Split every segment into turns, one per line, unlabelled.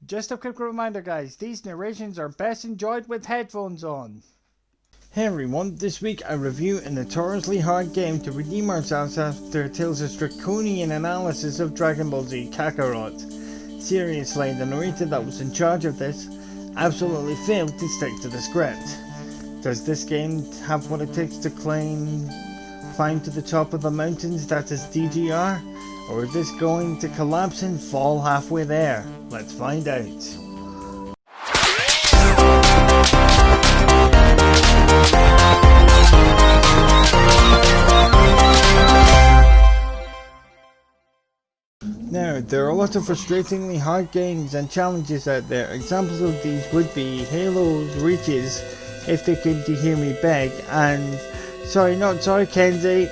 Just a quick reminder guys, these narrations are best enjoyed with headphones on. Hey everyone, this week I review a notoriously hard game to redeem ourselves after Tales' draconian analysis of Dragon Ball Z Kakarot. Seriously, the narrator that was in charge of this absolutely failed to stick to the script. Does this game have what it takes to climb to the top of the mountains that is DGR? Or is this going to collapse and fall halfway there? Let's find out. Now, there are lots of frustratingly hard games and challenges out there. Examples of these would be Halo's Reaches, If They Could Hear Me Beg, and not sorry Kenzie,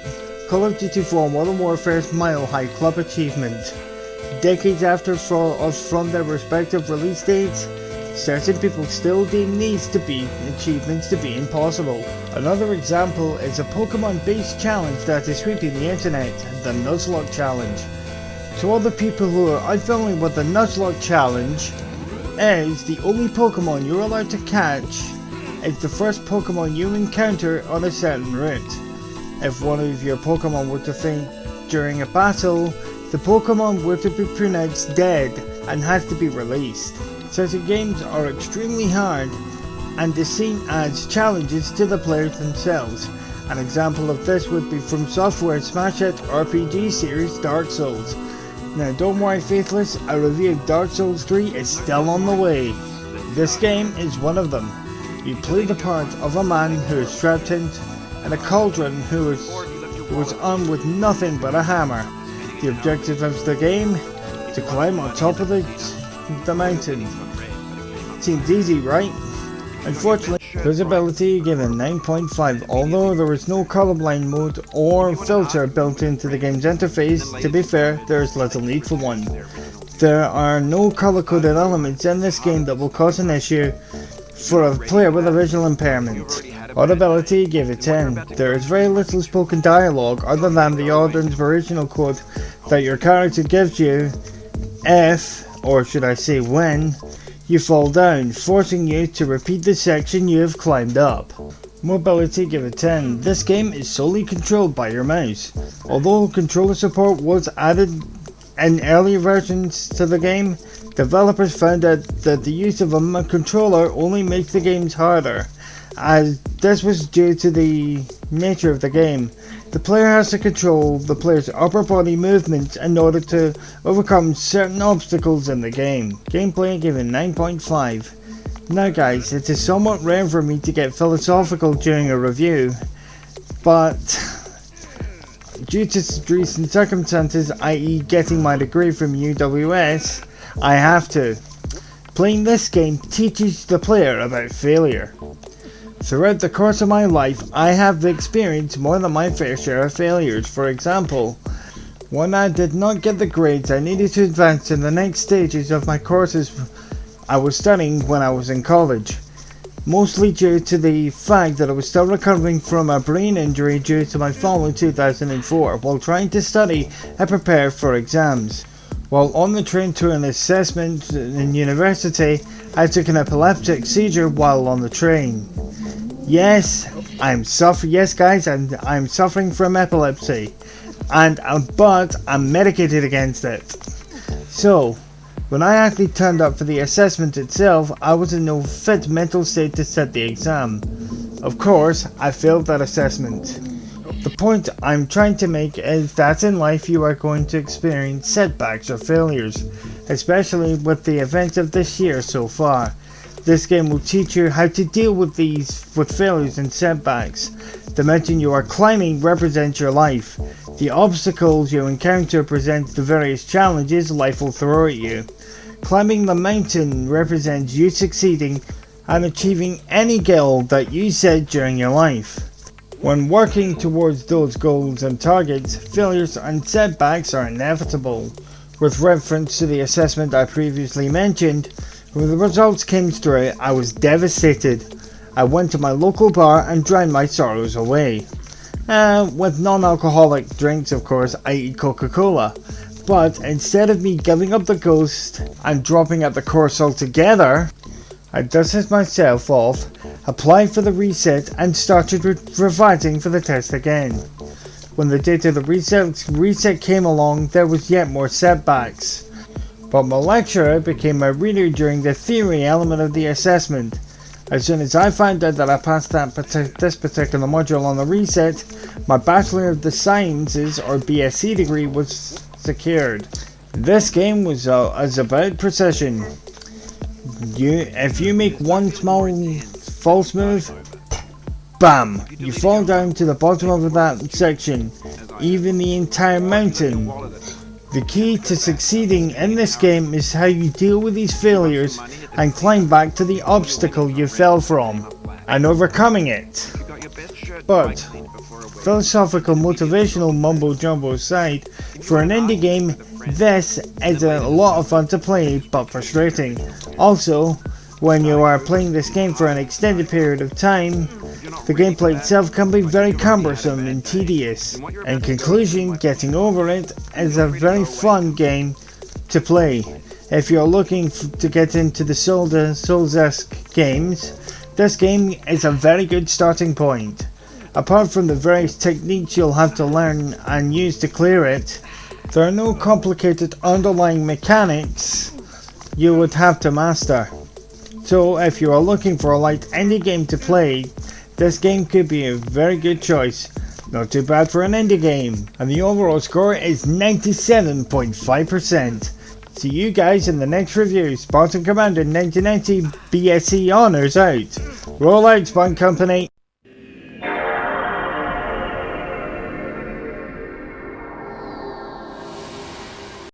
Call of Duty 4 Modern Warfare's Mile High Club achievement. Decades after from their respective release dates, certain people still deem these achievements to be impossible. Another example is a Pokemon-based challenge that is sweeping the internet, the Nuzlocke Challenge. To all the people who are unfamiliar with the Nuzlocke Challenge, is the only Pokemon you're allowed to catch is the first Pokemon you encounter on a certain route. If one of your Pokemon were to faint during a battle, the Pokemon were to be pronounced dead and has to be released. Certain games are extremely hard and is seen as challenges to the players themselves. An example of this would be from Software's smash hit RPG series Dark Souls. Now don't worry Faithless, a review of Dark Souls 3 is still on the way. This game is one of them. You play the part of a man who is trapped in a cauldron who was armed with nothing but a hammer. The objective of the game is to climb on top of the mountain. Seems easy, right? Unfortunately, visibility given 9.5, although there is no colorblind mode or filter built into the game's interface. To be fair, there is little need for one. There are no color-coded elements in this game that will cause an issue for a player with a visual impairment. Audibility, give it 10. There is very little spoken dialogue other than the odd inspirational quote that your character gives you if, or should I say when, you fall down, forcing you to repeat the section you have climbed up. Mobility, give it 10. This game is solely controlled by your mouse. Although controller support was added in earlier versions to the game, developers found out that the use of a controller only makes the games harder, as this was due to the nature of the game. The player has to control the player's upper body movements in order to overcome certain obstacles in the game. Gameplay given 9.5. Now guys, it is somewhat rare for me to get philosophical during a review, but due to recent circumstances, i.e. getting my degree from UWS, I have to. Playing this game teaches the player about failure. Throughout the course of my life, I have experienced more than my fair share of failures. For example, when I did not get the grades I needed to advance in the next stages of my courses I was studying when I was in college, mostly due to the fact that I was still recovering from a brain injury due to my fall in 2004 while trying to study and prepare for exams. While on the train to an assessment in university, I took an epileptic seizure while on the train. Yes, I'm suffering from epilepsy, but I'm medicated against it. So, when I actually turned up for the assessment itself, I was in no fit mental state to sit the exam. Of course, I failed that assessment. The point I'm trying to make is that in life you are going to experience setbacks or failures, especially with the events of this year so far. This game will teach you how to deal with failures and setbacks. The mountain you are climbing represents your life. The obstacles you encounter present the various challenges life will throw at you. Climbing the mountain represents you succeeding and achieving any goal that you set during your life. When working towards those goals and targets, failures and setbacks are inevitable. With reference to the assessment I previously mentioned, when the results came through, I was devastated. I went to my local bar and drowned my sorrows away. With non-alcoholic drinks, of course, i.e. Coca-Cola. But instead of me giving up the ghost and dropping out the course altogether, I dusted myself off, applied for the reset and started revising for the test again. When the date of the reset came along, there was yet more setbacks. But my lecturer became my reader during the theory element of the assessment. As soon as I found out that I passed this particular module on the reset, my Bachelor of the Sciences or BSc degree was secured. This game was about precision. If you make one small false move, bam, you fall down to the bottom of that section, even the entire mountain. The key to succeeding in this game is how you deal with these failures and climb back to the obstacle you fell from, and overcoming it. But, philosophical motivational mumbo jumbo aside, for an indie game, this is a lot of fun to play, but frustrating. Also, when you are playing this game for an extended period of time, the gameplay itself can be very cumbersome and tedious. In conclusion, getting over it is a very fun game to play. If you're looking to get into the Souls-esque games, this game is a very good starting point. Apart from the various techniques you'll have to learn and use to clear it, there are no complicated underlying mechanics you would have to master. So if you are looking for a light indie game to play, this game could be a very good choice. Not too bad for an indie game. And the overall score is 97.5%. See you guys in the next review. Spartan Commander 1990 BSc Honours out. Roll out, Spawn Company.